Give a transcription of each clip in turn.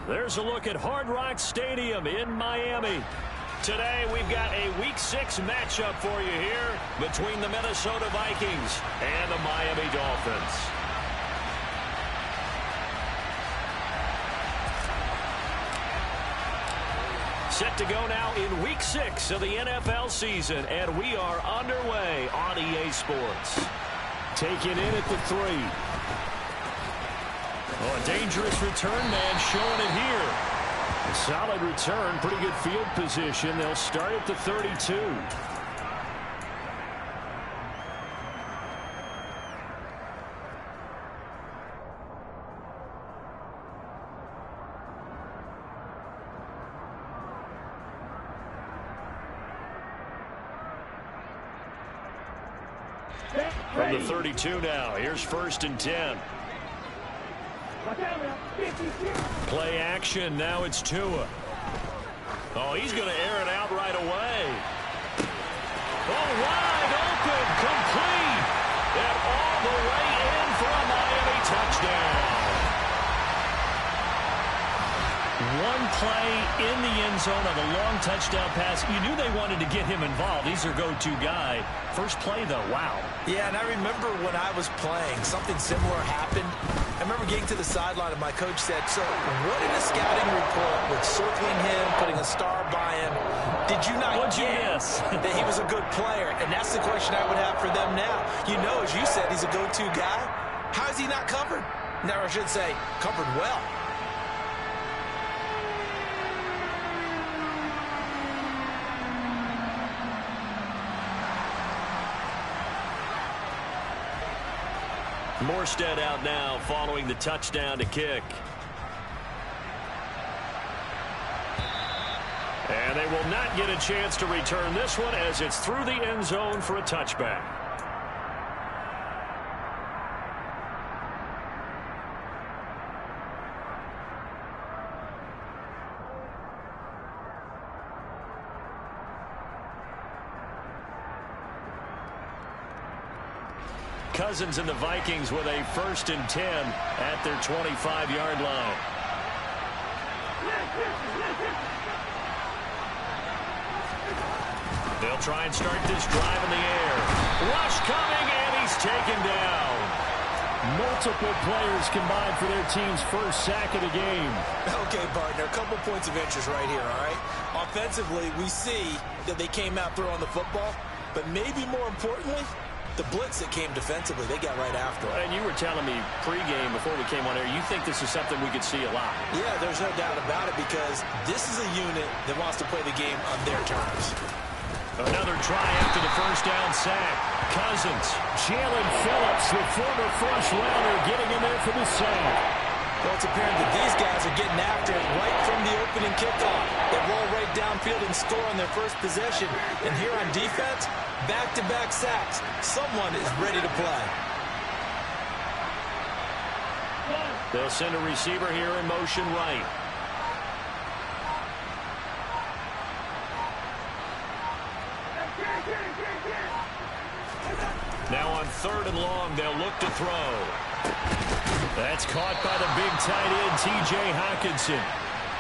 There's a look at Hard Rock Stadium in Miami. Today, we've got a Week 6 matchup for you here between the Minnesota Vikings and the Miami Dolphins. Set to go now in Week 6 of the NFL season, and we are underway on EA Sports. Taken in at the 3. Oh, a dangerous return man showing it here. A solid return, pretty good field position. They'll start at the 32. From the 32 now, here's 1st and 10. Play action, now it's Tua. Oh, he's going to air it out right away. Oh, wide open, complete. And all the way in for a Miami touchdown. One play in the end zone of a long touchdown pass. You knew they wanted to get him involved. He's their go-to guy. First play, though, wow. Yeah, and I remember when I was playing, something similar happened. I remember getting to the sideline, and my coach said, so what in the scouting report with circling him, putting a star by him, did you not get that he was a good player? And that's the question I would have for them now. You know, as you said, he's a go-to guy. How is he not covered? Now, I should say, covered well. Morstead out now following the touchdown to kick. And they will not get a chance to return this one as it's through the end zone for a touchback. Cousins and the Vikings with a 1st and 10 at their 25-yard line. They'll try and start this drive in the air. Rush coming, and he's taken down. Multiple players combined for their team's first sack of the game. Okay, partner, a couple points of interest right here, all right? Offensively, we see that they came out throwing the football, but maybe more importantly, the blitz that came defensively, they got right after it. And you were telling me pregame before we came on air, you think this is something we could see a lot. Yeah, there's no doubt about it because this is a unit that wants to play the game on their terms. Another try after the first down sack. Cousins. Jalen Phillips, the former first-rounder, getting in there for the sack. Well, it's apparent that these guys are getting after it right from the opening kickoff. They roll right downfield and score on their first possession. And here on defense, back-to-back sacks. Someone is ready to play. They'll send a receiver here in motion right. Now on 3rd and long, they'll look to throw. That's caught by the big tight end, T.J. Hockenson.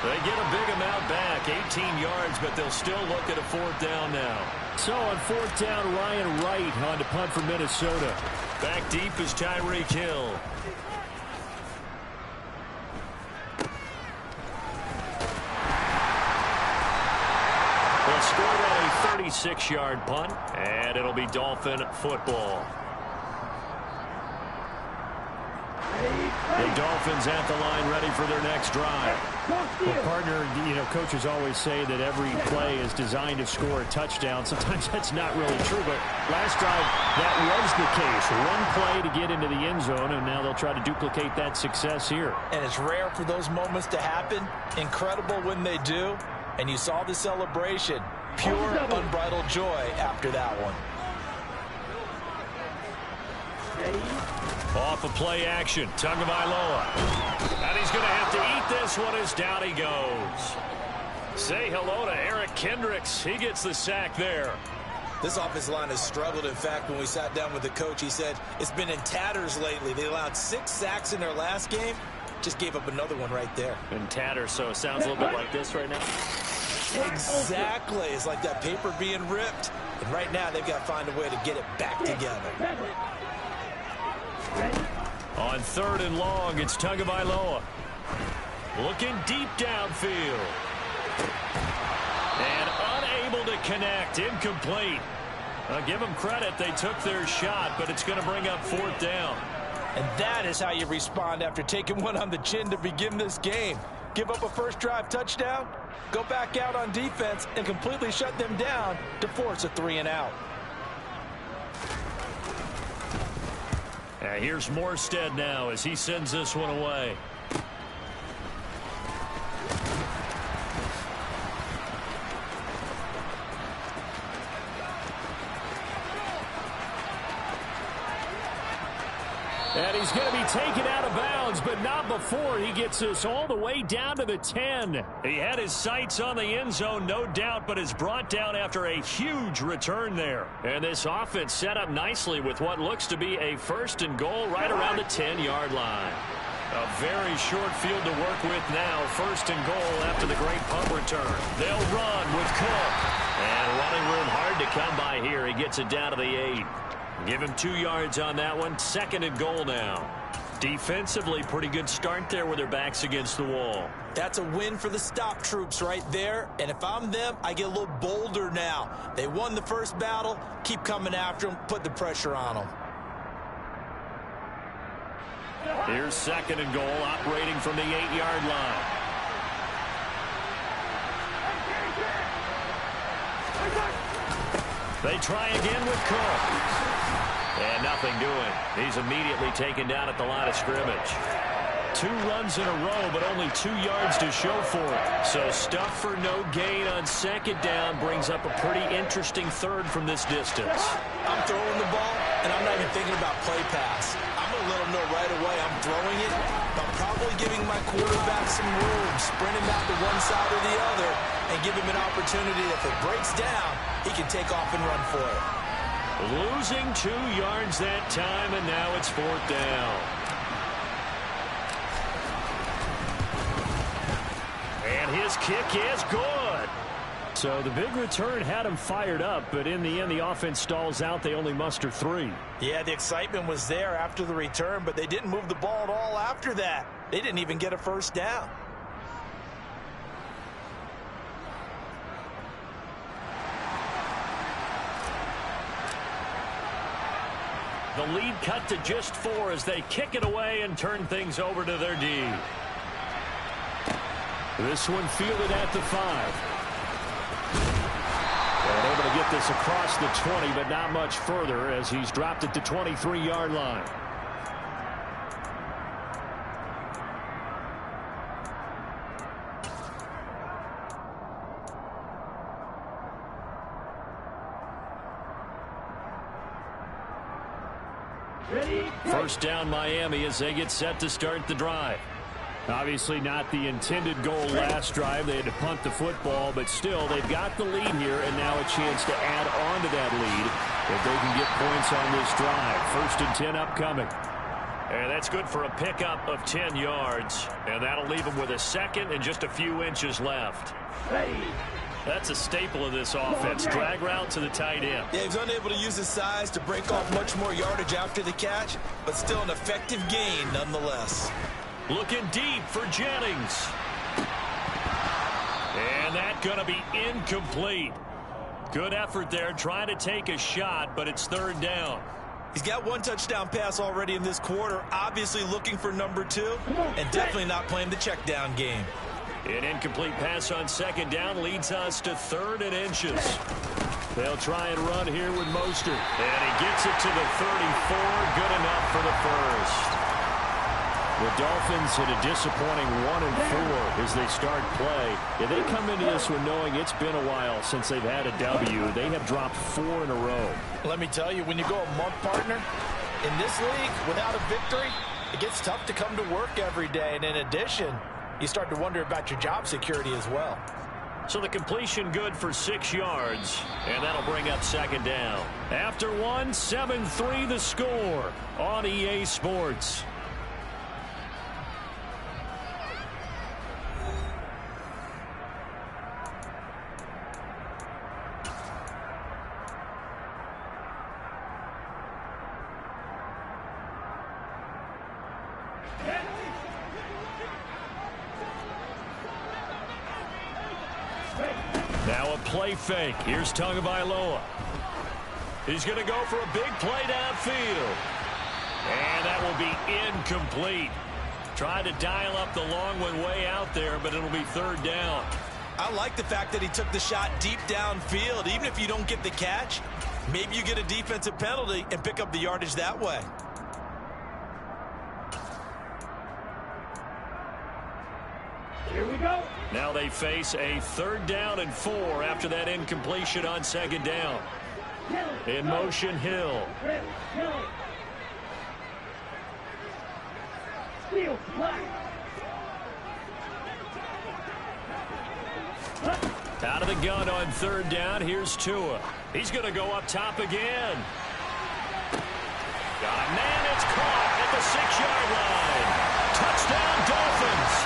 They get a big amount back, 18 yards, but they'll still look at a 4th down now. So on 4th down, Ryan Wright on to punt for Minnesota. Back deep is Tyreek Hill. They'll score on a 36-yard punt, and it'll be Dolphin football. The Dolphins at the line ready for their next drive. Well, partner, you know, coaches always say that every play is designed to score a touchdown. Sometimes that's not really true, but last drive, that was the case. One play to get into the end zone, and now they'll try to duplicate that success here. And it's rare for those moments to happen. Incredible when they do. And you saw the celebration. Pure, unbridled joy after that one. Off of play action, Tagovailoa. And he's going to have to eat this one as down he goes. Say hello to Eric Kendricks. He gets the sack there. This offensive line has struggled. In fact, when we sat down with the coach, he said it's been in tatters lately. They allowed 6 sacks in their last game. Just gave up another one right there. And tatter, so it sounds a little bit like this right now. Exactly. It's like that paper being ripped. And right now, they've got to find a way to get it back together. On 3rd and long, it's Tagovailoa. Looking deep downfield. And unable to connect. Incomplete. Give them credit. They took their shot, but it's going to bring up 4th down. And that is how you respond after taking one on the chin to begin this game. Give up a first drive touchdown, go back out on defense, and completely shut them down to force a 3-and-out. Here's Morstead now as he sends this one away. And he's going to be taken out of bounds, but not before he gets this all the way down to the 10. He had his sights on the end zone, no doubt, but is brought down after a huge return there. And this offense set up nicely with what looks to be a 1st and goal right around the 10-yard line. A very short field to work with now. 1st and goal after the great punt return. They'll run with Cook. And running room hard to come by here. He gets it down to the 8. Give him 2 yards on that one. 2nd and goal now. Defensively, pretty good start there with their backs against the wall. That's a win for the stop troops right there. And if I'm them, I get a little bolder now. They won the first battle. Keep coming after them. Put the pressure on them. Here's 2nd and goal, operating from the 8-yard line. They try again with Cook. And nothing doing. He's immediately taken down at the line of scrimmage. 2 runs in a row, but only 2 yards to show for it. So stuff for no gain on 2nd down brings up a pretty interesting 3rd from this distance. I'm throwing the ball, and I'm not even thinking about play pass. I'm going to let them know right away I'm throwing it, but I'm probably giving my quarterback some room, sprint him out to one side or the other, and give him an opportunity. If it breaks down, he can take off and run for it. Losing 2 yards that time, and now it's 4th down. And his kick is good. So the big return had him fired up, but in the end, the offense stalls out. They only muster 3. Yeah, the excitement was there after the return, but they didn't move the ball at all after that. They didn't even get a first down. The lead cut to just 4 as they kick it away and turn things over to their D. This one fielded at the 5. And able to get this across the 20, but not much further as he's dropped at the 23-yard line. First down Miami as they get set to start the drive. Obviously not the intended goal last drive. They had to punt the football, but still they've got the lead here and now a chance to add on to that lead if they can get points on this drive. 1st and 10 upcoming. And that's good for a pickup of 10 yards. And that'll leave them with a 2nd and just a few inches left. That's a staple of this offense. Drag route to the tight end. Yeah, he's unable to use his size to break off much more yardage after the catch, but still an effective gain nonetheless. Looking deep for Jennings. And that's going to be incomplete. Good effort there, trying to take a shot, but it's 3rd down. He's got 1 touchdown pass already in this quarter, obviously looking for number 2, and definitely not playing the check down game. An incomplete pass on 2nd down leads us to 3rd and inches. They'll try and run here with Mostert. And he gets it to the 34. Good enough for the 1st. The Dolphins hit a disappointing 1-4 as they start play. If they come into this one knowing it's been a while since they've had a W, they have dropped 4 in a row. Let me tell you, when you go a month, partner, in this league, without a victory, it gets tough to come to work every day. And in addition, you start to wonder about your job security as well. So the completion good for 6 yards, and that'll bring up 2nd down. After 1, 7-3 the score on EA Sports. Now a play fake. Here's Tagovailoa. He's going to go for a big play downfield. And that will be incomplete. Tried to dial up the long one way out there, but it'll be third down. I like the fact that he took the shot deep downfield. Even if you don't get the catch, maybe you get a defensive penalty and pick up the yardage that way. Here we go. Now they face a 3rd down and 4 after that incompletion on 2nd down. In motion, Hill. Out of the gun on 3rd down. Here's Tua. He's going to go up top again. Got a man. It's caught at the 6-yard line. Touchdown, Dolphins.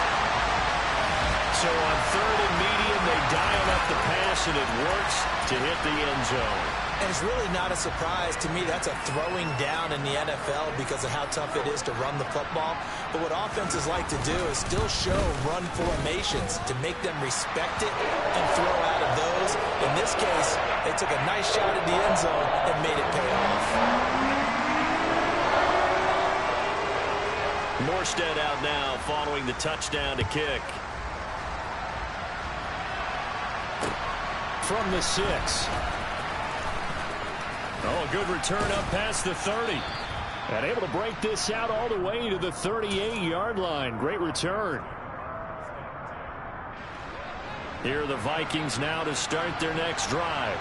So on 3rd and medium, they dial up the pass, and it works to hit the end zone. And it's really not a surprise to me. That's a throwing down in the NFL because of how tough it is to run the football. But what offenses like to do is still show run formations to make them respect it and throw out of those. In this case, they took a nice shot at the end zone and made it pay off. Morstead out now following the touchdown to kick. From the 6. Oh, a good return up past the 30. And able to break this out all the way to the 38-yard line. Great return. Here are the Vikings now to start their next drive.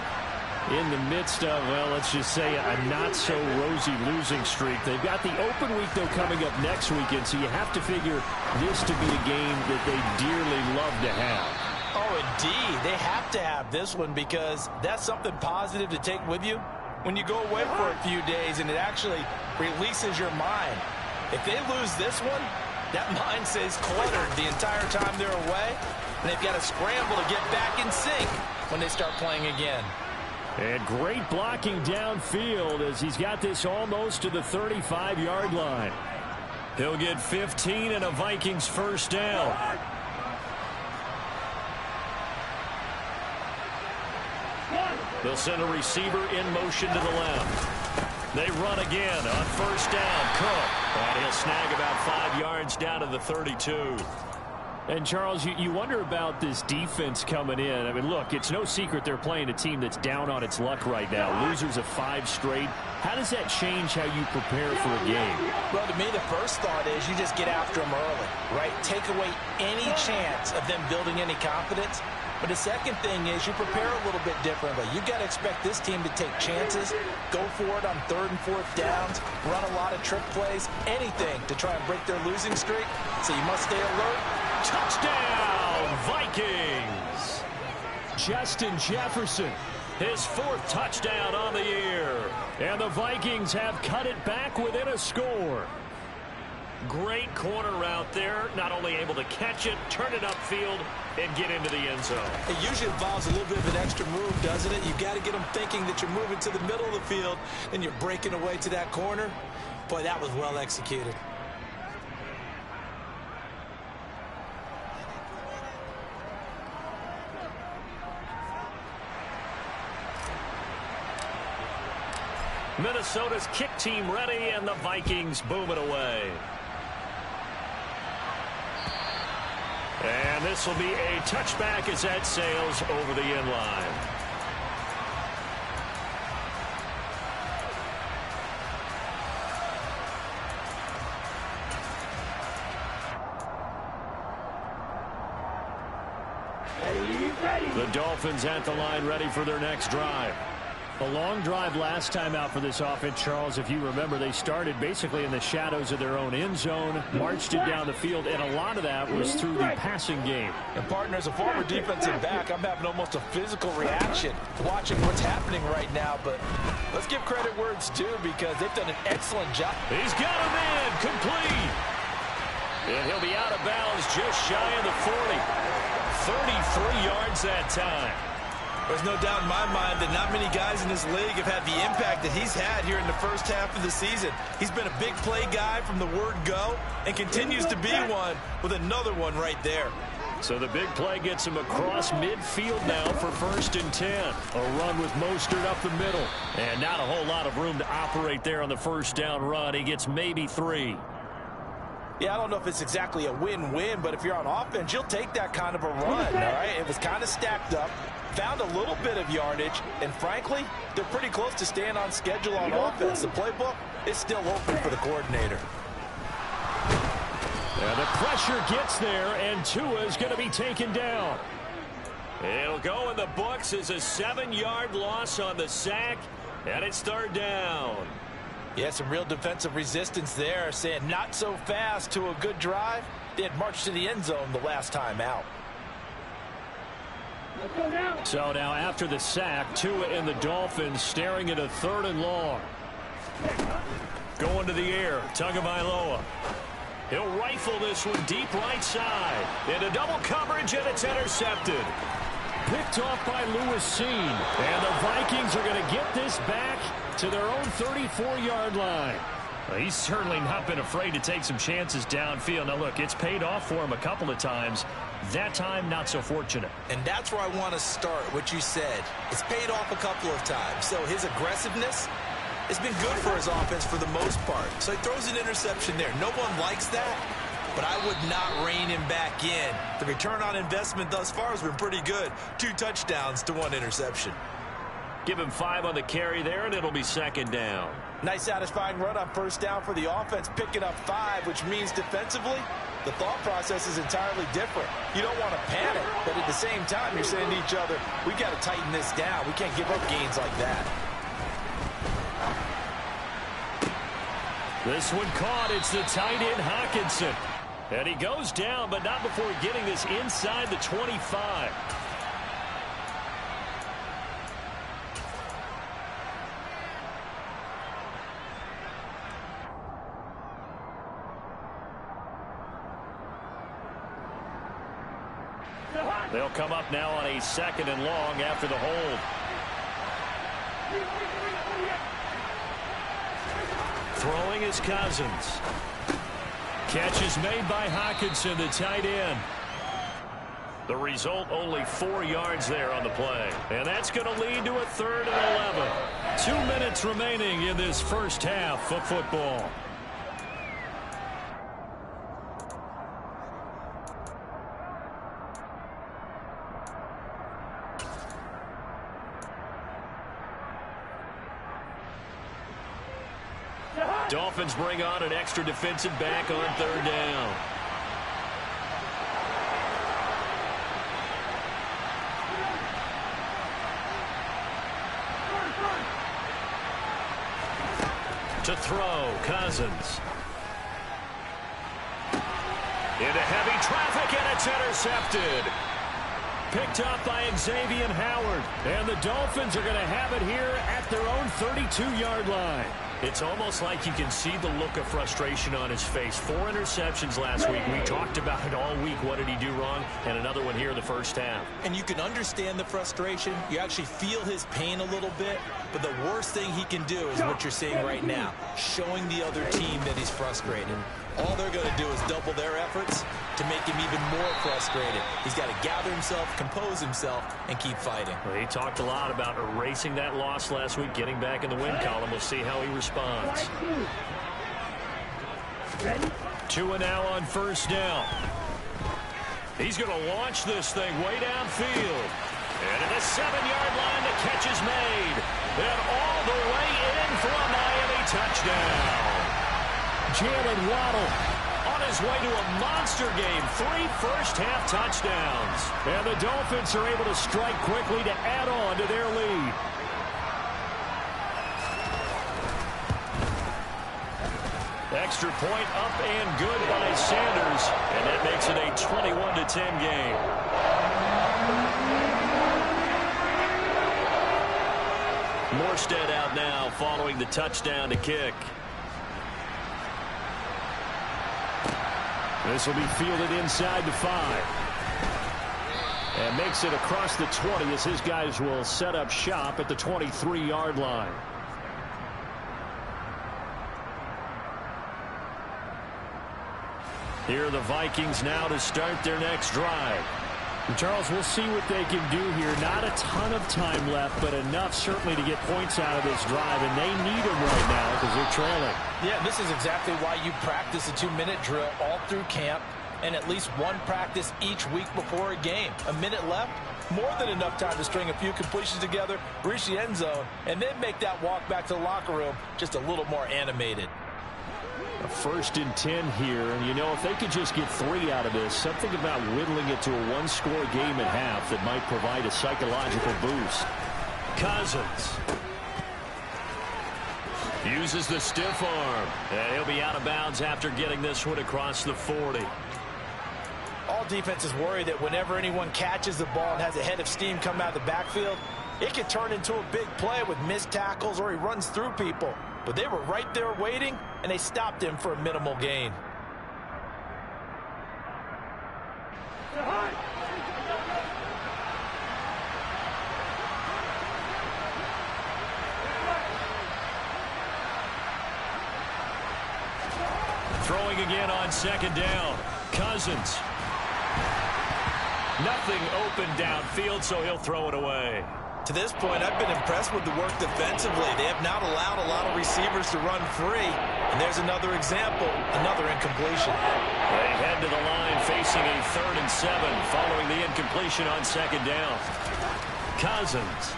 In the midst of, well, let's just say a not-so-rosy losing streak. They've got the open week, though, coming up next weekend, so you have to figure this to be a game that they dearly love to have. Oh, indeed. They have to have this one because that's something positive to take with you when you go away for a few days, and it actually releases your mind. If they lose this one, that mind stays cluttered the entire time they're away, and they've got to scramble to get back in sync when they start playing again. And great blocking downfield as he's got this almost to the 35-yard line. He'll get 15 and a Vikings first down. They'll send a receiver in motion to the left. They run again on first down. Cook. And he'll snag about 5 yards down to the 32. And, Charles, you wonder about this defense coming in. I mean, look, it's no secret they're playing a team that's down on its luck right now. Losers of 5 straight. How does that change how you prepare for a game? Well, to me, the first thought is you just get after them early, right? Take away any chance of them building any confidence. But the second thing is you prepare a little bit differently. You've got to expect this team to take chances, go for it on 3rd and 4th downs, run a lot of trick plays, anything to try and break their losing streak. So you must stay alert. Touchdown, Vikings! Justin Jefferson. His 4th touchdown on the year. And the Vikings have cut it back within a score. Great corner route there. Not only able to catch it, turn it upfield, and get into the end zone. It usually involves a little bit of an extra move, doesn't it? You've got to get them thinking that you're moving to the middle of the field and you're breaking away to that corner. Boy, that was well executed. Minnesota's kick team ready, and the Vikings boom it away. And this will be a touchback as that sails over the end line. The Dolphins at the line ready for their next drive. A long drive last time out for this offense, Charles. If you remember, they started basically in the shadows of their own end zone, marched it down the field, and a lot of that was through the passing game. And, partner, as a former defensive back, I'm having almost a physical reaction watching what's happening right now. But let's give credit where it's due because they've done an excellent job. He's got him in, complete. And he'll be out of bounds just shy of the 40. 33 yards that time. There's no doubt in my mind that not many guys in this league have had the impact that he's had here in the first half of the season. He's been a big play guy from the word go and continues to be one with another one right there. So the big play gets him across midfield now for 1st and 10. A run with Mostert up the middle. And not a whole lot of room to operate there on the first down run. He gets maybe 3. Yeah, I don't know if it's exactly a win-win, but if you're on offense, you'll take that kind of a run, all right? It was kind of stacked up, found a little bit of yardage, and frankly, they're pretty close to staying on schedule on offense. The playbook is still open for the coordinator. And the pressure gets there, and Tua is going to be taken down. It'll go in the books as a 7-yard loss on the sack, and it's 3rd down. Yeah, some real defensive resistance there, saying not so fast to a good drive. They had marched to the end zone the last time out. So now after the sack, Tua and the Dolphins staring at a 3rd and long. Going to the air, Tagovailoa. He'll rifle this one deep right side. Into double coverage, and it's intercepted. Picked off by Lewis Seen. And the Vikings are going to get this back to their own 34-yard line. Well, he's certainly not been afraid to take some chances downfield. Now, look, it's paid off for him a couple of times. That time, not so fortunate. And that's where I want to start, what you said. It's paid off a couple of times. So his aggressiveness has been good for his offense for the most part. So he throws an interception there. No one likes that, but I would not rein him back in. The return on investment thus far has been pretty good. 2 touchdowns to 1 interception. Give him 5 on the carry there, and it'll be 2nd down. Nice satisfying run on 1st down for the offense, picking up 5, which means defensively, the thought process is entirely different. You don't want to panic, but at the same time, you're saying to each other, we got to tighten this down. We can't give up gains like that. This one caught. It's the tight end, Hawkinson. And he goes down, but not before getting this inside the 25. They'll come up now on a 2nd and long after the hold. Throwing is Cousins. Catch is made by Hawkinson, the tight end. The result, only 4 yards there on the play. And that's going to lead to a 3rd and 11. 2 minutes remaining in this first half of football. Dolphins bring on an extra defensive back on 3rd down. To throw, Cousins. Into heavy traffic, and it's intercepted. Picked up by Xavier Howard. And the Dolphins are going to have it here at their own 32-yard line. It's almost like you can see the look of frustration on his face. 4 interceptions last week. We talked about it all week. What did he do wrong? And another one here in the first half. And you can understand the frustration. You actually feel his pain a little bit. But the worst thing he can do is what you're seeing right now, showing the other team that he's frustrated. All they're going to do is double their efforts to make him even more frustrated. He's got to gather himself, compose himself, and keep fighting. Well, he talked a lot about erasing that loss last week, getting back in the win column. We'll see how he responds. Tua now on 1st down. He's going to launch this thing way downfield. And at the 7-yard line, the catch is made. And all the way in for a Miami touchdown. Jalen Waddle on his way to a monster game. 3 first-half touchdowns. And the Dolphins are able to strike quickly to add on to their lead. Extra point up and good by Sanders. And that makes it a 21-10 game. Morstead out now following the touchdown to kick. This will be fielded inside the 5. And makes it across the 20 as his guys will set up shop at the 23-yard line. Here are the Vikings now to start their next drive. And Charles, we'll see what they can do here. Not a ton of time left, but enough certainly to get points out of this drive, and they need them right now because they're trailing. Yeah, this is exactly why you practice a 2-minute drill all through camp and at least one practice each week before a game. A minute left, more than enough time to string a few completions together, reach the end zone, and then make that walk back to the locker room just a little more animated. A 1st and 10 here, and you know, if they could just get 3 out of this, something about whittling it to a 1-score game at half that might provide a psychological boost. Cousins uses the stiff arm, and he'll be out of bounds after getting this one across the 40. All defenses worry that whenever anyone catches the ball and has a head of steam come out of the backfield, it can turn into a big play with missed tackles or he runs through people. But they were right there waiting, and they stopped him for a minimal gain. Throwing again on 2nd down. Cousins. Nothing open downfield, so he'll throw it away. To this point, I've been impressed with the work defensively. They have not allowed a lot of receivers to run free. And there's another example, another incompletion. They head to the line facing a 3rd and 7 following the incompletion on 2nd down. Cousins.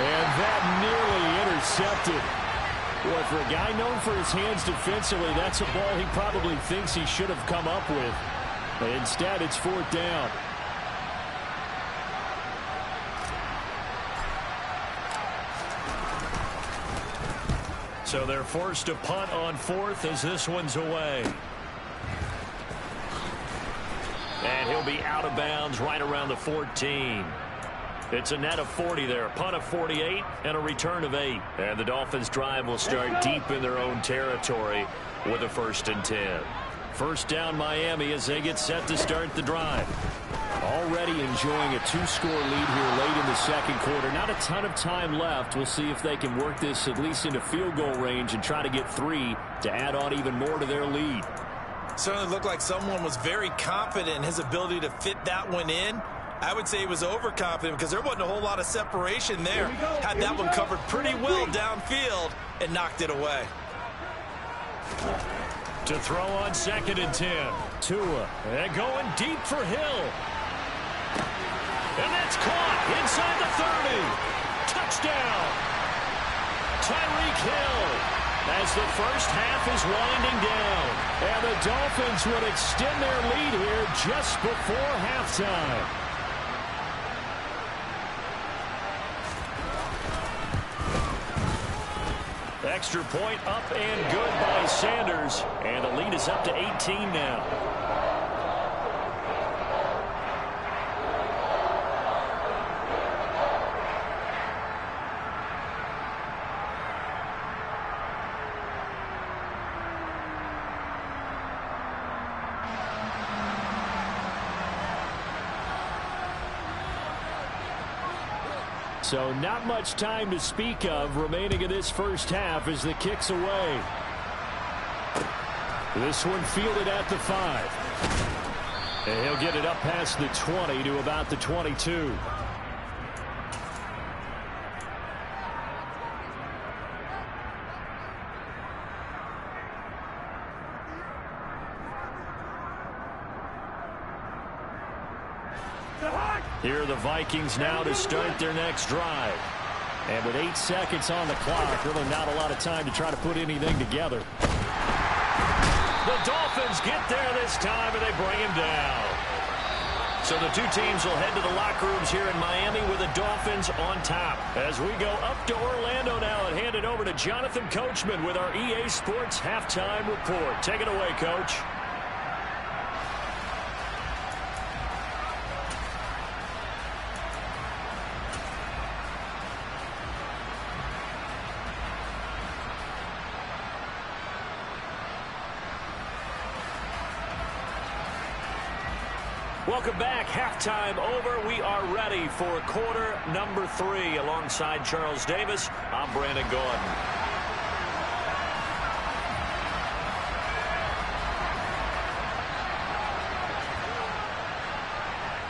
And that nearly intercepted. Boy, for a guy known for his hands defensively, that's a ball he probably thinks he should have come up with. But instead, it's 4th down. So they're forced to punt on 4th as this one's away. And he'll be out of bounds right around the 14. It's a net of 40 there. Punt of 48 and a return of 8. And the Dolphins' drive will start deep in their own territory with a 1st and 10. 1st down Miami as they get set to start the drive. Already enjoying a 2-score lead here late in the 2nd quarter. Not a ton of time left. We'll see if they can work this at least into field goal range and try to get 3 to add on even more to their lead. Certainly looked like someone was very confident in his ability to fit that one in. I would say he was overconfident because there wasn't a whole lot of separation there. Had that one covered pretty well downfield and knocked it away. To throw on 2nd and 10. Tua. And going deep for Hill. And that's caught inside the 30. Touchdown. Tyreek Hill as the first half is winding down. And the Dolphins would extend their lead here just before halftime. Extra point up and good by Sanders. And the lead is up to 18 now. So not much time to speak of remaining in this first half as the kick's away. This one fielded at the 5. And he'll get it up past the 20 to about the 22. Here are the Vikings now to start their next drive. And with 8 seconds on the clock, really not a lot of time to try to put anything together. The Dolphins get there this time, and they bring him down. So the two teams will head to the locker rooms here in Miami with the Dolphins on top. As we go up to Orlando now and hand it over to Jonathan Coachman with our EA Sports Halftime Report. Take it away, Coach. Welcome back. Halftime over. We are ready for quarter number 3. Alongside Charles Davis, I'm Brandon Gordon.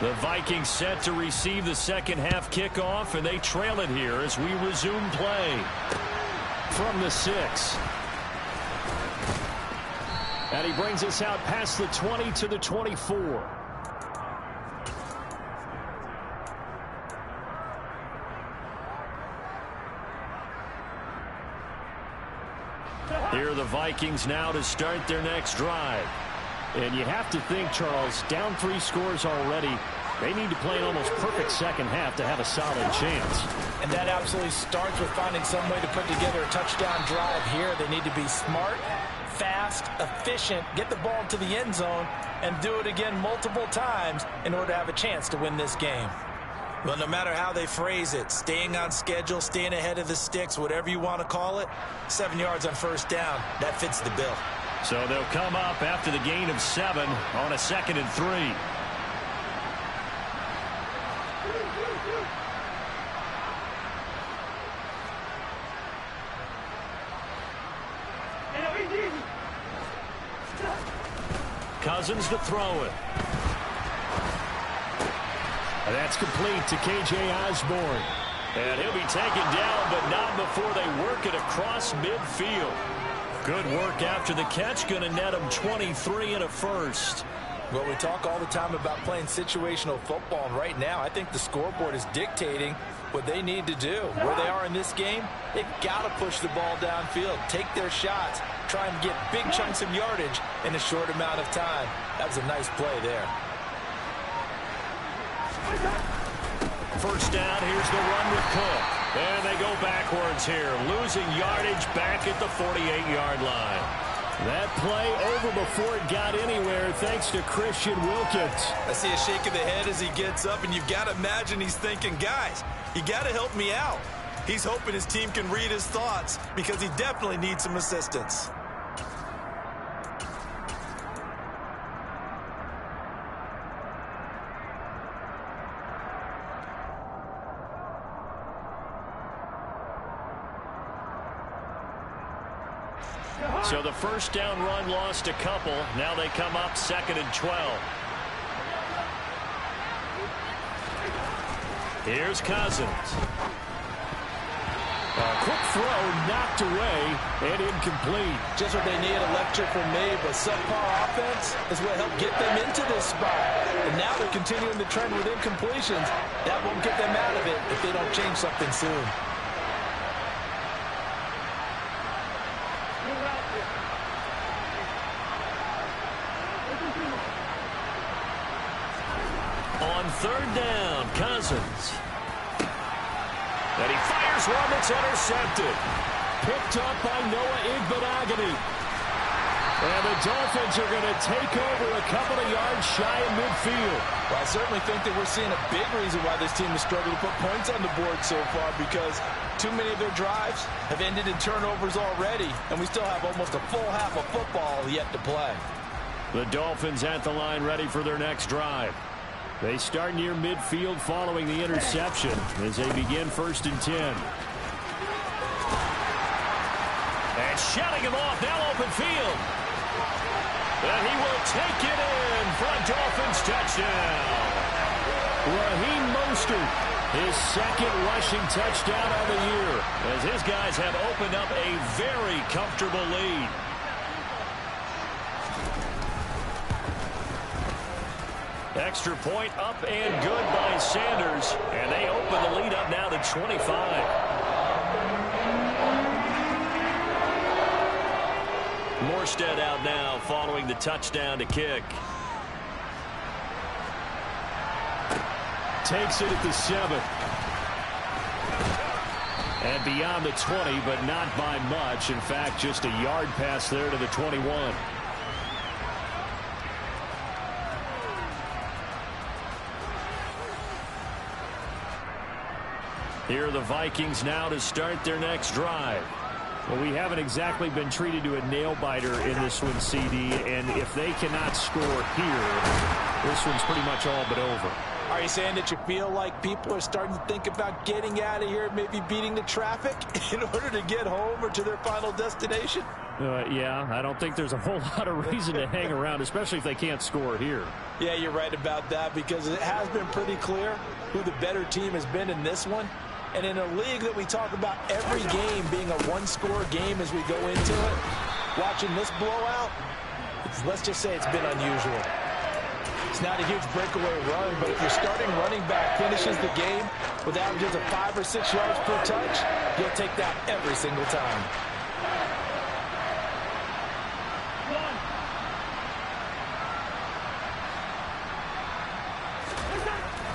The Vikings set to receive the second half kickoff, and they trail it here as we resume play from the 6. And he brings us out past the 20 to the 24. Here are the Vikings now to start their next drive. And you have to think, Charles, down 3 scores already. They need to play an almost perfect second half to have a solid chance. And that absolutely starts with finding some way to put together a touchdown drive here. They need to be smart, fast, efficient, get the ball to the end zone, and do it again multiple times in order to have a chance to win this game. Well, no matter how they phrase it, staying on schedule, staying ahead of the sticks, whatever you want to call it, 7 yards on first down, that fits the bill. So they'll come up after the gain of 7 on a 2nd and 3. Cousins to throw it. And that's complete to K.J. Osborne. And he'll be taken down, but not before they work it across midfield. Good work after the catch. Going to net him 23 and a first. Well, we talk all the time about playing situational football, and right now I think the scoreboard is dictating what they need to do. Where they are in this game, they've got to push the ball downfield, take their shots, try and get big chunks of yardage in a short amount of time. That was a nice play there. First down, here's the run with Cook. And they go backwards here, losing yardage back at the 48-yard line. That play over before it got anywhere thanks to Christian Wilkins. I see a shake of the head as he gets up, and you've got to imagine he's thinking, guys, you got to help me out. He's hoping his team can read his thoughts because he definitely needs some assistance. So the first down run lost a couple. Now they come up 2nd and 12. Here's Cousins. A quick throw knocked away and incomplete. Just what they need, a lecture from me, but subpar offense is what helped get them into this spot. And now they're continuing the trend with incompletions. That won't get them out of it if they don't change something soon. On 3rd down, Cousins. And he fires one that's intercepted. Picked up by Noah Igbenogany. And the Dolphins are going to take over a couple of yards shy of midfield. Well, I certainly think that we're seeing a big reason why this team has struggled to put points on the board so far, because too many of their drives have ended in turnovers already, and we still have almost a full half of football yet to play. The Dolphins at the line ready for their next drive. They start near midfield following the interception as they begin 1st and 10. And shutting him off, now open field. And he will take it in for a Dolphins touchdown. Raheem Mostert, his 2nd rushing touchdown of the year, as his guys have opened up a very comfortable lead. Extra point up and good by Sanders. And they open the lead up now to 25. Morstead out now following the touchdown to kick. Takes it at the 7. And beyond the 20, but not by much. In fact, just a yard pass there to the 21. Here are the Vikings now to start their next drive. Well, we haven't exactly been treated to a nail-biter in this one, CD, and if they cannot score here, this one's pretty much all but over. Are you saying that you feel like people are starting to think about getting out of here, maybe beating the traffic in order to get home or to their final destination? Yeah, I don't think there's a whole lot of reason to hang around, especially if they can't score here. Yeah, you're right about that, because it has been pretty clear who the better team has been in this one. And in a league that we talk about every game being a one-score game as we go into it, watching this blowout, let's just say it's been unusual. It's not a huge breakaway run, but if your starting running back finishes the game with averages of 5 or 6 yards per touch, you'll take that every single time.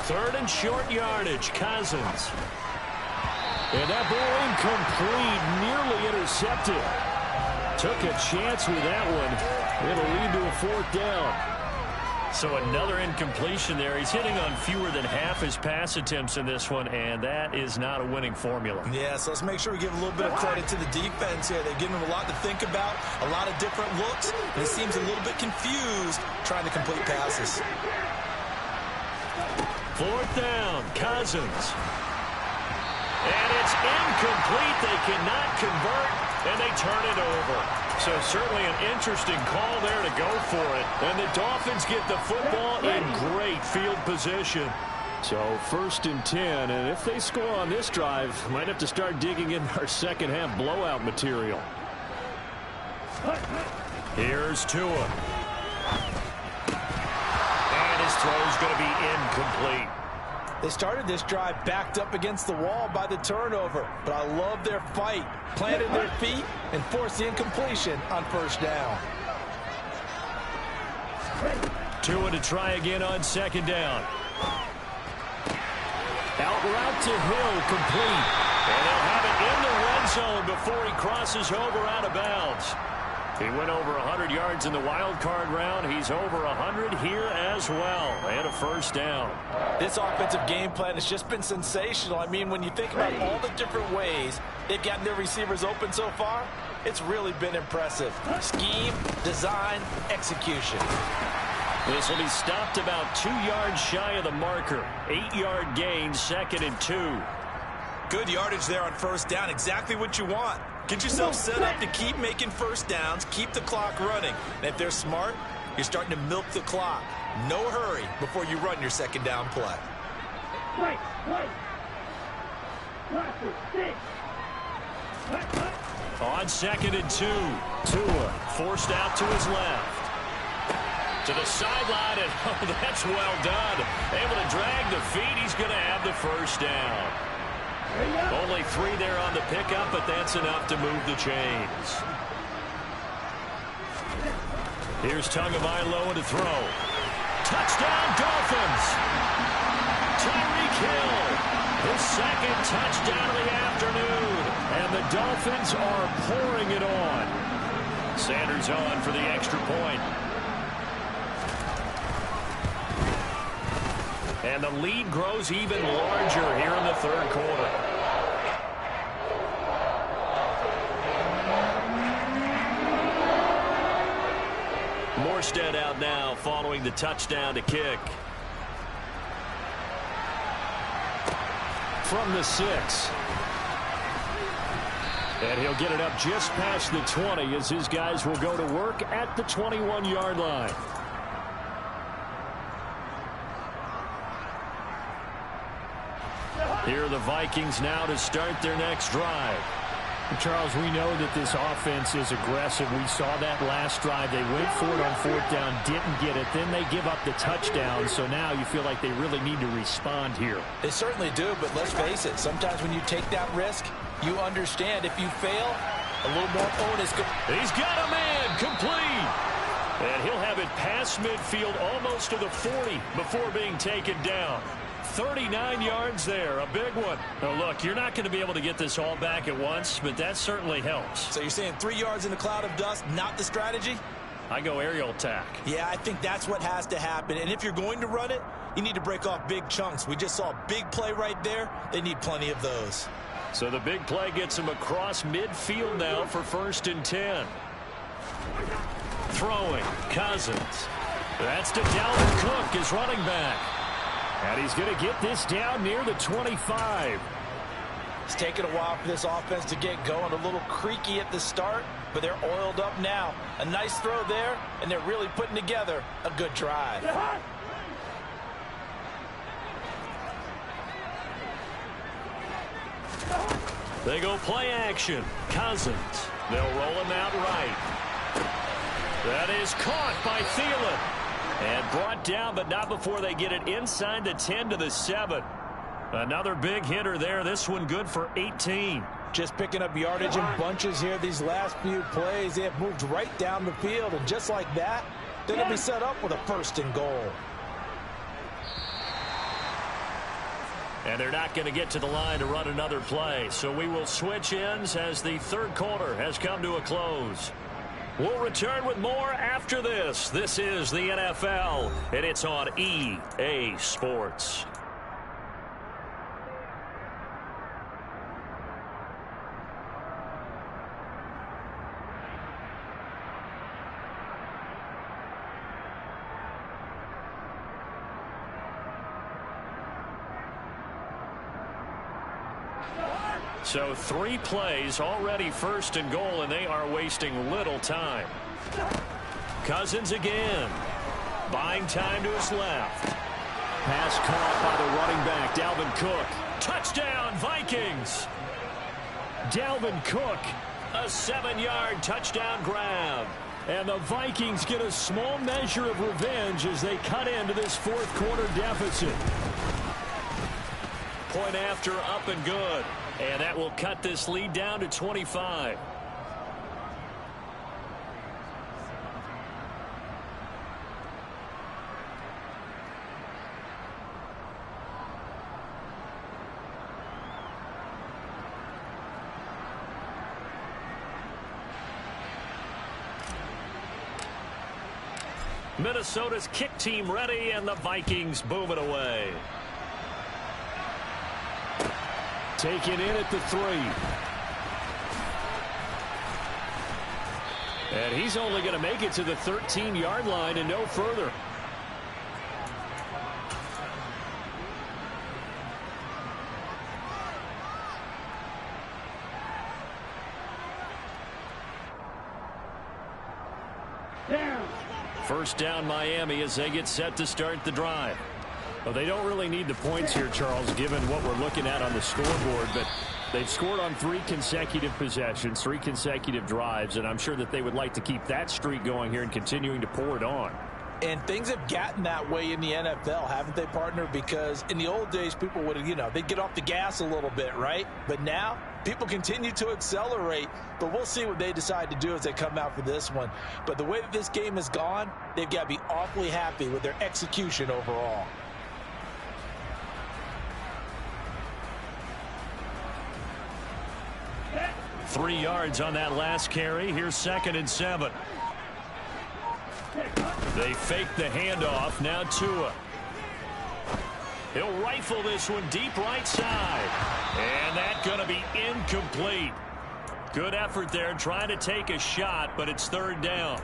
Third and short yardage, Cousins. And that ball incomplete, nearly intercepted. Took a chance with that one. It'll lead to a 4th down. So another incompletion there. He's hitting on fewer than half his pass attempts in this one, and that is not a winning formula. Yeah, so let's make sure we give a little bit of credit to the defense here. They're giving him a lot to think about, a lot of different looks, and he seems a little bit confused trying to complete passes. 4th down, Cousins. And it's incomplete. They cannot convert, and they turn it over. So certainly an interesting call there to go for it. And the Dolphins get the football in great field position. So 1st and 10, and if they score on this drive, might have to start digging in our second-half blowout material. Here's Tua. And his throw's going to be incomplete. They started this drive backed up against the wall by the turnover, but I love their fight, planted their feet, and forced the incompletion on 1st down. Tua to try again on 2nd down. Out route to Hill, complete. And they'll have it in the red zone before he crosses over out of bounds. He went over 100 yards in the wild card round. He's over 100 here as well. And a 1st down. This offensive game plan has just been sensational. I mean, when you think about all the different ways they've gotten their receivers open so far, it's really been impressive. Scheme, design, execution. This will be stopped about 2 yards shy of the marker. 8-yard gain, 2nd and 2. Good yardage there on 1st down. Exactly what you want. Get yourself set up to keep making 1st downs, keep the clock running. And if they're smart, you're starting to milk the clock. No hurry before you run your 2nd down play. On 2nd and 2, Tua forced out to his left. To the sideline, and oh, that's well done. Able to drag the feet. He's going to have the 1st down. Only 3 there on the pickup, but that's enough to move the chains. Here's Tagovailoa to throw. Touchdown, Dolphins! Tyreek Hill, his 2nd touchdown of the afternoon. And the Dolphins are pouring it on. Sanders on for the extra point. And the lead grows even larger here in the 3rd quarter. Morstead out now following the touchdown to kick. From the 6. And he'll get it up just past the 20 as his guys will go to work at the 21-yard line. Here are the Vikings now to start their next drive. Charles, we know that this offense is aggressive. We saw that last drive. They went for it on 4th down, didn't get it. Then they give up the touchdown. So now you feel like they really need to respond here. They certainly do, but let's face it. Sometimes when you take that risk, you understand if you fail, a little more onus. He's got a man, complete. And he'll have it past midfield almost to the 40 before being taken down. 39 yards there, a big one. Now, look, you're not going to be able to get this all back at once, but that certainly helps. So you're saying 3 yards in a cloud of dust, not the strategy? I go aerial attack. Yeah, I think that's what has to happen. And if you're going to run it, you need to break off big chunks. We just saw a big play right there. They need plenty of those. So the big play gets him across midfield now for 1st and 10. Throwing, Cousins. That's to Dalvin Cook, his running back. And he's going to get this down near the 25. It's taken a while for this offense to get going. A little creaky at the start, but they're oiled up now. A nice throw there, and they're really putting together a good drive. They go play action. Cousins. They'll roll him out right. That is caught by Thielen. And brought down, but not before they get it inside the 10 to the 7. Another big hitter there. This one good for 18. Just picking up yardage in bunches here these last few plays. They have moved right down the field, and just like that, they're going to be set up with a 1st and goal. And they're not going to get to the line to run another play. So we will switch ends as the 3rd quarter has come to a close. We'll return with more after this. This is the NFL, and it's on EA Sports. So 3 plays already 1st and goal, and they are wasting little time. Cousins again. Buying time to his left. Pass caught by the running back, Dalvin Cook. Touchdown, Vikings. Dalvin Cook. A 7-yard touchdown grab. And the Vikings get a small measure of revenge as they cut into this 4th quarter deficit. Point after, up and good. And that will cut this lead down to 25. Minnesota's kick team ready, and the Vikings move it away. Taken in at the 3. And he's only going to make it to the 13-yard line and no further. First down, Miami, as they get set to start the drive. Well, they don't really need the points here, Charles, given what we're looking at on the scoreboard, but they've scored on 3 consecutive possessions, 3 consecutive drives, and I'm sure that they would like to keep that streak going here and continuing to pour it on. And things have gotten that way in the NFL, haven't they, partner? Because in the old days, people would, they'd get off the gas a little bit, right? But now, people continue to accelerate. But we'll see what they decide to do as they come out for this one. But the way that this game has gone, they've got to be awfully happy with their execution overall. Three yards on that last carry. Here's 2nd and 7. They fake the handoff. Now Tua. He'll rifle this one deep right side. And that's going to be incomplete. Good effort there trying to take a shot, but it's 3rd down.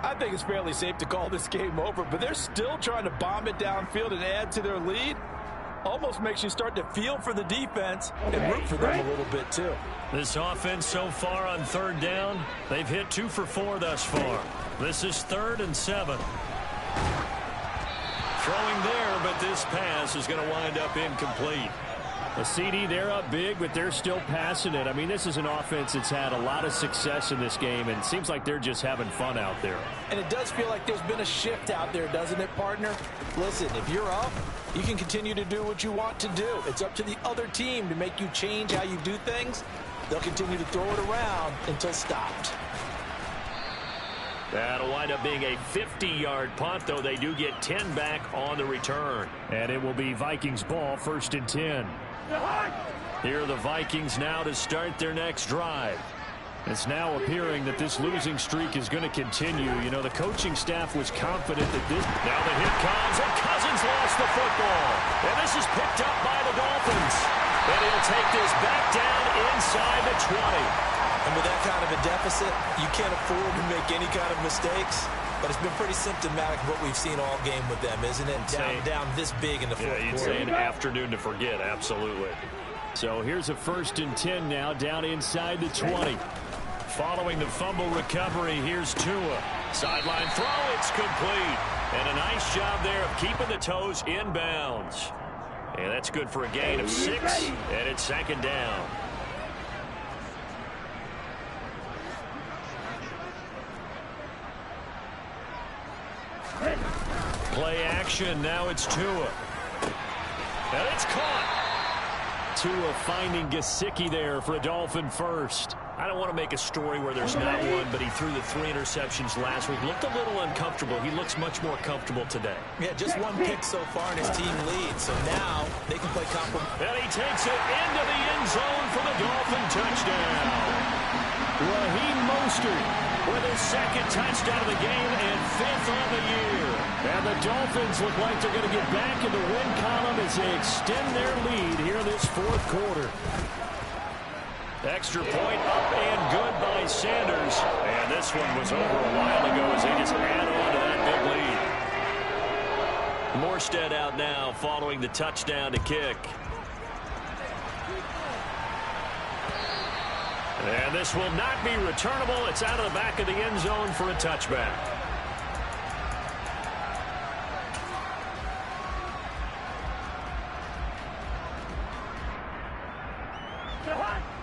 I think it's fairly safe to call this game over, but they're still trying to bomb it downfield and add to their lead. Almost makes you start to feel for the defense and root for them a little bit too. This offense so far on 3rd down, they've hit 2 for 4 thus far. This is 3rd and 7. Throwing there, but this pass is going to wind up incomplete. A CD, they're up big, but they're still passing it. I mean, this is an offense that's had a lot of success in this game, and it seems like they're just having fun out there. And it does feel like there's been a shift out there, doesn't it, partner? Listen, if you're up, you can continue to do what you want to do. It's up to the other team to make you change how you do things. They'll continue to throw it around until stopped. That'll wind up being a 50-yard punt, though they do get 10 back on the return. And it will be Vikings ball, 1st and 10. Here are the Vikings now to start their next drive. It's now appearing that this losing streak is going to continue. You know, the coaching staff was confident that this... Now the hit comes, and Cousins lost the football. And this is picked up by the Dolphins. And he'll take this back down inside the 20. And with that kind of a deficit, you can't afford to make any kind of mistakes. But it's been pretty symptomatic of what we've seen all game with them, isn't it? Down this big in the fourth quarter. You'd say an afternoon to forget, absolutely. So here's a 1st and 10 now, down inside the 20. Following the fumble recovery, here's Tua. Sideline throw, it's complete. And a nice job there of keeping the toes in bounds. And that's good for a gain of 6, and it's 2nd down. Play action, now it's Tua. And it's caught. Tua finding Gesicki there for a Dolphin first. I don't want to make a story where there's not one, but he threw the 3 interceptions last week. Looked a little uncomfortable. He looks much more comfortable today. Yeah, just 1 pick so far, and his team leads. So now they can play compliment. And he takes it into the end zone for the Dolphin touchdown. Raheem Mostert with his 2nd touchdown of the game and 5th on the year. And the Dolphins look like they're going to get back in the win column as they extend their lead here in this 4th quarter. Extra point up and good by Sanders. And this one was over a while ago as they just add on to that big lead. Morstead out now following the touchdown to kick. And this will not be returnable. It's out of the back of the end zone for a touchback.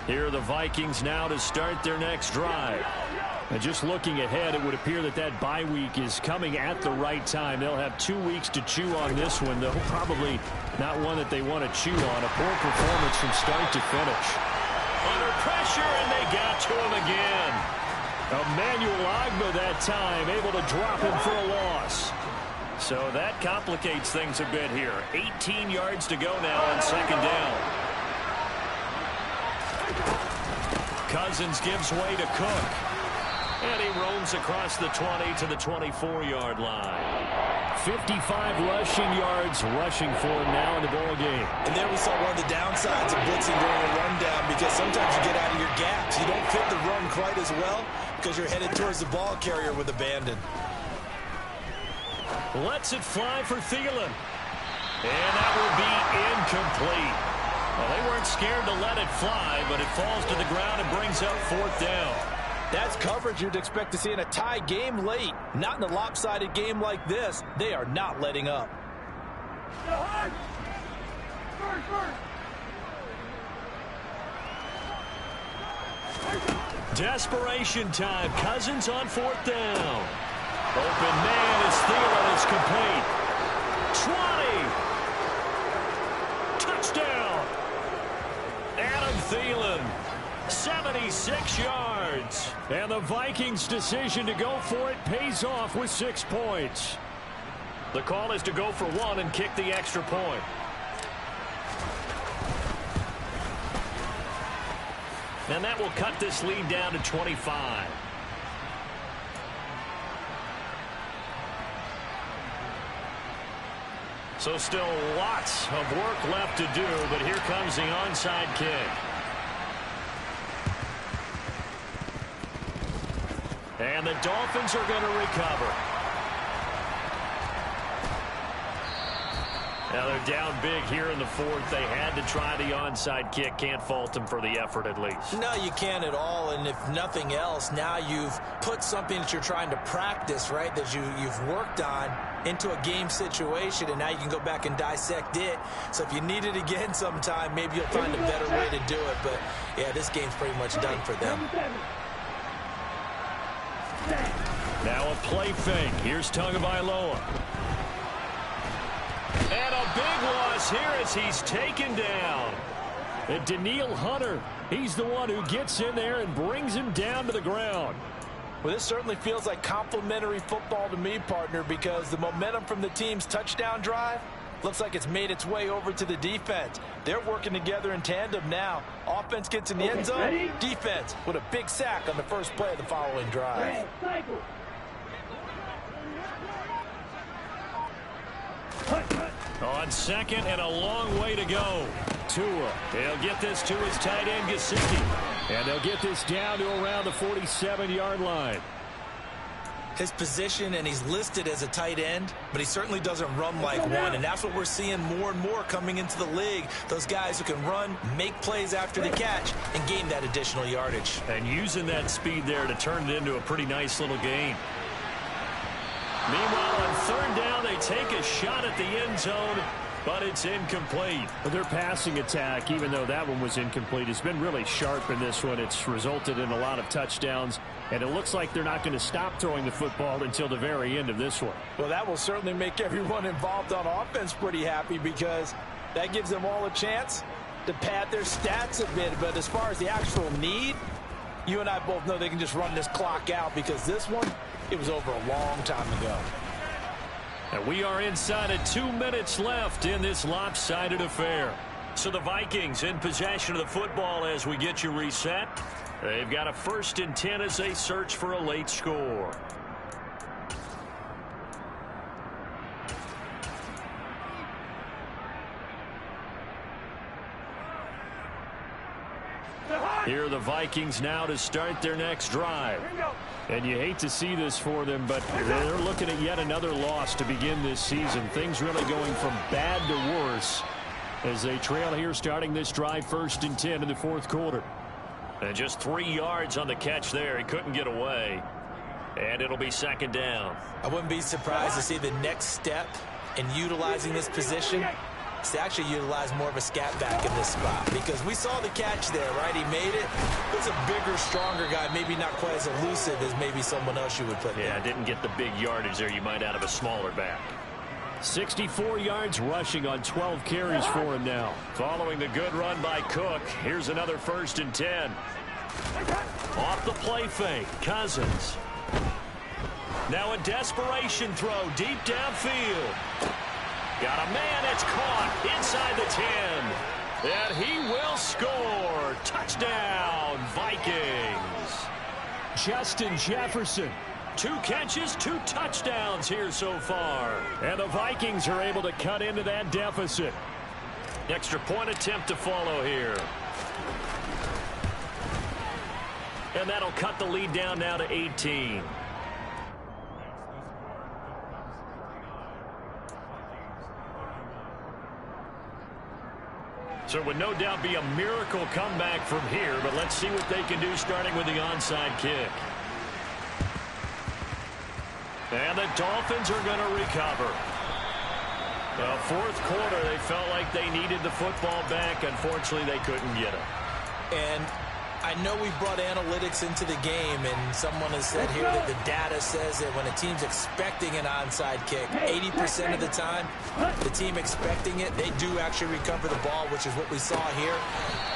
Here are the Vikings now to start their next drive. And just looking ahead, it would appear that that bye week is coming at the right time. They'll have 2 weeks to chew on this one, though probably not one that they want to chew on. A poor performance from start to finish. Under pressure, and they got to him again. Emmanuel Ogbah that time, able to drop him for a loss. So that complicates things a bit here. 18 yards to go now on 2nd down. Cousins gives way to Cook. And he roams across the 20 to the 24-yard line. 55 rushing yards rushing for him now in the ball game. And there we saw one of the downsides of blitzing during a rundown, because sometimes you get out of your gaps. You don't fit the run quite as well because you're headed towards the ball carrier with abandon. Lets it fly for Thielen. And that will be incomplete. Well, they weren't scared to let it fly, but it falls to the ground and brings up 4th down. That's coverage you'd expect to see in a tie game late. Not in a lopsided game like this. They are not letting up. Desperation time. Cousins on 4th down. Open man is Thielen. It's complete. 20. Touchdown. Adam Thielen. 76 yards. And the Vikings' decision to go for it pays off with 6 points. The call is to go for 1 and kick the extra point. And that will cut this lead down to 25. So still lots of work left to do, but here comes the onside kick. And the Dolphins are going to recover. Now they're down big here in the 4th. They had to try the onside kick. Can't fault them for the effort at least. No, you can't at all. And if nothing else, now you've put something that you're trying to practice, right, that you've worked on into a game situation, and now you can go back and dissect it. So if you need it again sometime, maybe you'll find a better way to do it. But, yeah, this game's pretty much done for them. Now a play fake. Here's Tagovailoa. And a big loss here as he's taken down. And Daniil Hunter, he's the one who gets in there and brings him down to the ground. Well, this certainly feels like complimentary football to me, partner, because the momentum from the team's touchdown drive looks like it's made its way over to the defense. They're working together in tandem now. Offense gets in the end zone. Defense with a big sack on the first play of the following drive. On 2nd and a long way to go. Tua. They'll get this to his tight end, Gesicki. And they'll get this down to around the 47-yard line. His position, and he's listed as a tight end, but he certainly doesn't run like one, and that's what we're seeing more and more coming into the league. Those guys who can run, make plays after the catch, and gain that additional yardage. And using that speed there to turn it into a pretty nice little gain. Meanwhile, on third down, they take a shot at the end zone, but it's incomplete. But their passing attack, even though that one was incomplete, has been really sharp in this one. It's resulted in a lot of touchdowns, and it looks like they're not going to stop throwing the football until the very end of this one. Well, that will certainly make everyone involved on offense pretty happy, because that gives them all a chance to pad their stats a bit. But as far as the actual need, you and I both know they can just run this clock out, because this one, it was over a long time ago. And we are inside of 2 minutes left in this lopsided affair. So the Vikings in possession of the football as we get you reset. They've got a 1st and 10 as they search for a late score. Here are the Vikings now to start their next drive. And you hate to see this for them, but they're looking at yet another loss to begin this season. Things really going from bad to worse as they trail here starting this drive 1st and 10 in the 4th quarter. And just 3 yards on the catch there. He couldn't get away. And it'll be 2nd down. I wouldn't be surprised to see the next step in utilizing this position is to actually utilize more of a scat back in this spot, because we saw the catch there, right? He made it. He's a bigger, stronger guy, maybe not quite as elusive as maybe someone else you would put there. Yeah, didn't get the big yardage there you might out of a smaller back. 64 yards rushing on 12 carries for him now. Following the good run by Cook, here's another 1st and 10. Off the play fake, Cousins. Now a desperation throw deep downfield. Got a man, it's caught inside the 10. And he will score. Touchdown, Vikings. Justin Jefferson. 2 catches, 2 touchdowns here so far. And the Vikings are able to cut into that deficit. Extra point attempt to follow here. And that'll cut the lead down now to 18. So it would no doubt be a miracle comeback from here, but let's see what they can do starting with the onside kick. And the Dolphins are going to recover. Well, 4th quarter, they felt like they needed the football back. Unfortunately, they couldn't get it. And I know we brought analytics into the game, and someone has said here that the data says that when a team's expecting an onside kick, 80% of the time, the team expecting it, they do actually recover the ball, which is what we saw here.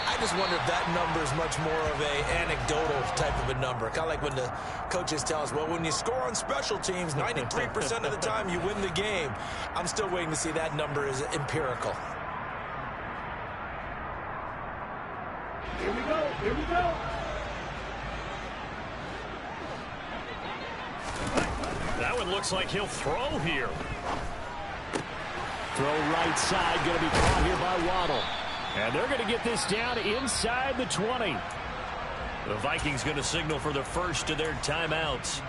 I just wonder if that number is much more of a anecdotal type of a number. Kind of like when the coaches tell us, well, when you score on special teams, 93% of the time you win the game. I'm still waiting to see that number is empirical. Here we go. Here we go. That one looks like he'll throw here. Throw right side, going to be caught here by Waddle. And they're going to get this down inside the 20. The Vikings going to signal for the first of their timeouts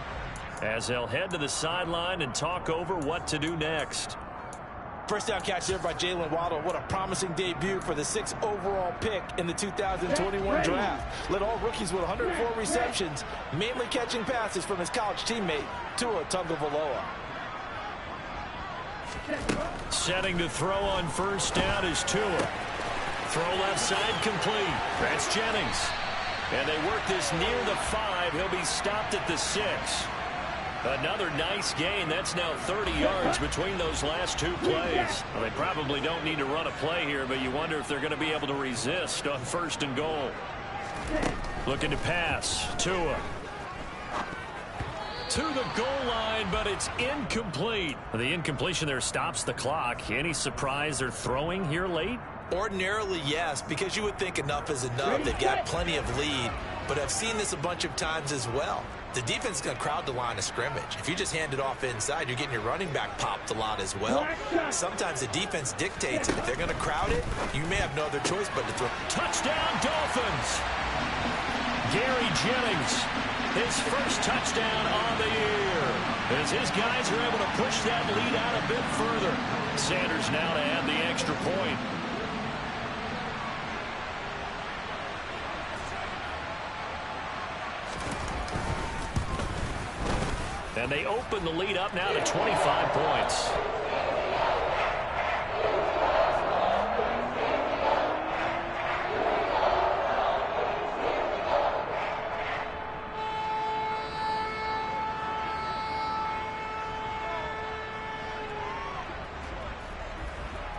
as they'll head to the sideline and talk over what to do next. First down catch there by Jalen Waddle. What a promising debut for the 6th overall pick in the 2021 draft. Led all rookies with 104 receptions, mainly catching passes from his college teammate, Tua Tagovailoa. Setting to throw on 1st down is Tua. Throw left side complete. That's Jennings. And they work this near the 5. He'll be stopped at the 6. Another nice gain. That's now 30 yards between those last 2 plays. Well, they probably don't need to run a play here, but you wonder if they're going to be able to resist on 1st and goal. Looking to pass. Tua. To the goal line, but it's incomplete. The incompletion there stops the clock. Any surprise they're throwing here late? Ordinarily, yes, because you would think enough is enough. They've got plenty of lead, but I've seen this a bunch of times as well. the defense is going to crowd the line of scrimmage. If you just hand it off inside, you're getting your running back popped a lot as well. Sometimes the defense dictates it. If they're going to crowd it, you may have no other choice but to throw. Touchdown, Dolphins! Gary Jennings, his first touchdown on the year, as his guys are able to push that lead out a bit further. Sanders now to add the extra point. And they open the lead up now to 25 points.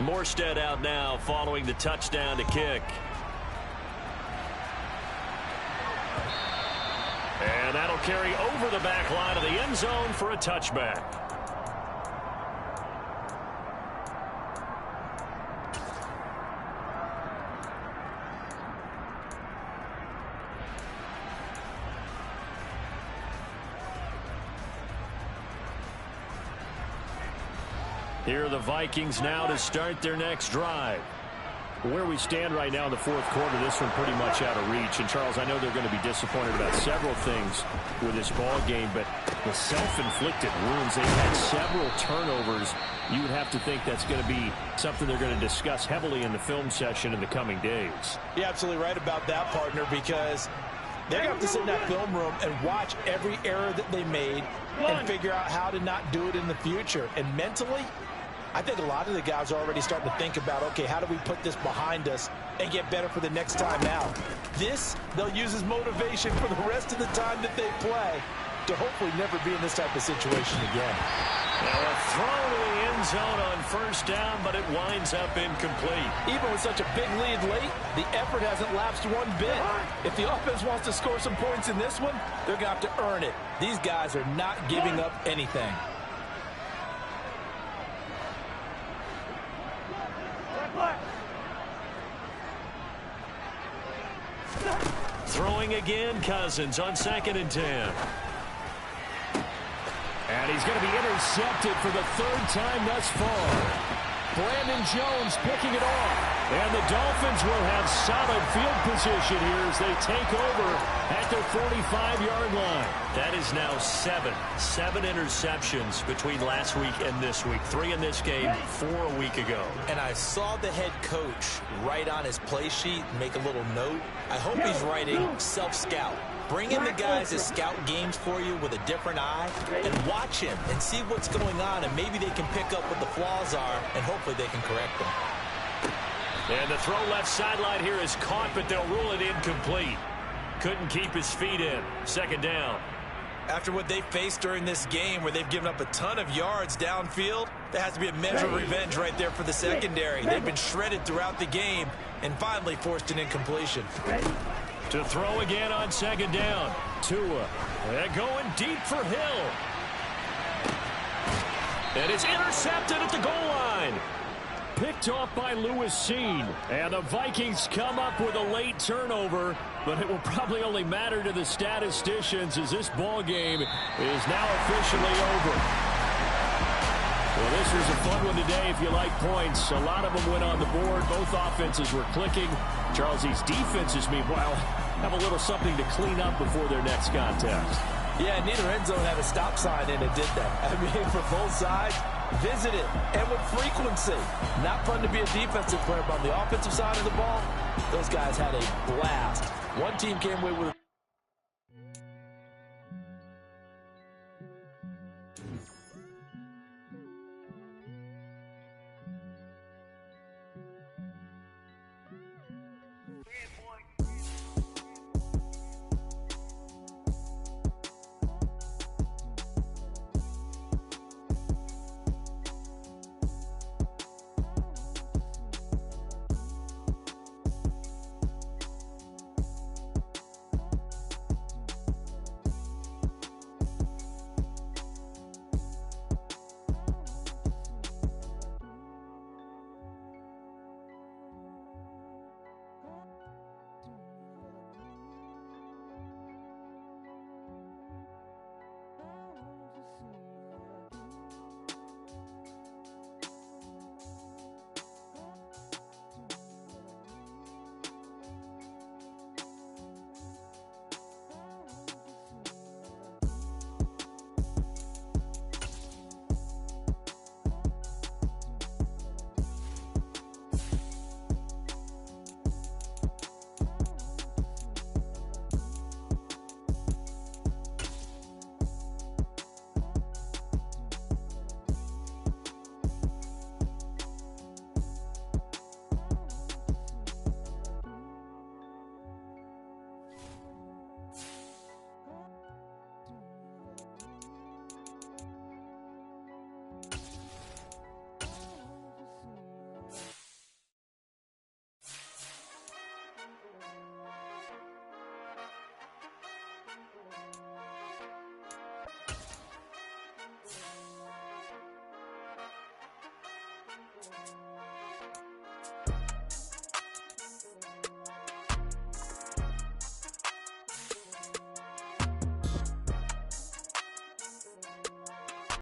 Morstead out now following the touchdown to kick. And that'll carry over the back line of the end zone for a touchback. Here are the Vikings now to start their next drive. Where we stand right now in the fourth quarter, this one pretty much out of reach. And, Charles, I know they're going to be disappointed about several things with this ball game, but the self-inflicted wounds, they've had several turnovers. You would have to think that's going to be something they're going to discuss heavily in the film session in the coming days. You're absolutely right about that, partner, because they're going to have to sit in that film room and watch every error that they made and figure out how to not do it in the future. And mentally, I think a lot of the guys are already starting to think about, okay, how do we put this behind us and get better for the next time out? This, they'll use as motivation for the rest of the time that they play to hopefully never be in this type of situation again. Now a throw to the end zone on first down, but it winds up incomplete. Even with such a big lead late, the effort hasn't lapsed one bit. If the offense wants to score some points in this one, they're going to have to earn it. These guys are not giving up anything. Throwing again, Cousins on 2nd and 10. And he's going to be intercepted for the third time thus far. Brandon Jones picking it off. And the Dolphins will have solid field position here as they take over at their 45-yard line. That is now seven interceptions between last week and this week. 3 in this game, 4 a week ago. And I saw the head coach write on his play sheet, make a little note. I hope he's writing self-scout. Bring in the guys that scout games for you with a different eye and watch him and see what's going on, and maybe they can pick up what the flaws are, and hopefully they can correct them. And the throw left sideline here is caught, but they'll rule it incomplete. Couldn't keep his feet in. 2nd down. After what they faced during this game where they've given up a ton of yards downfield, there has to be a measure of revenge right there for the secondary. They've been shredded throughout the game and finally forced an incompletion. To throw again on 2nd down. Tua. They're going deep for Hill. And it's intercepted at the goal line. Picked off by Lewis Seen. And the Vikings come up with a late turnover, but it will probably only matter to the statisticians as this ball game is now officially over. Well, this was a fun one today if you like points. A lot of them went on the board. Both offenses were clicking. Charles, these defenses, meanwhile, have a little something to clean up before their next contest. Yeah, neither end zone had a stop sign in it, did they? I mean, for both sides, visit it, and with frequency. Not fun to be a defensive player, but on the offensive side of the ball, those guys had a blast. One team came away with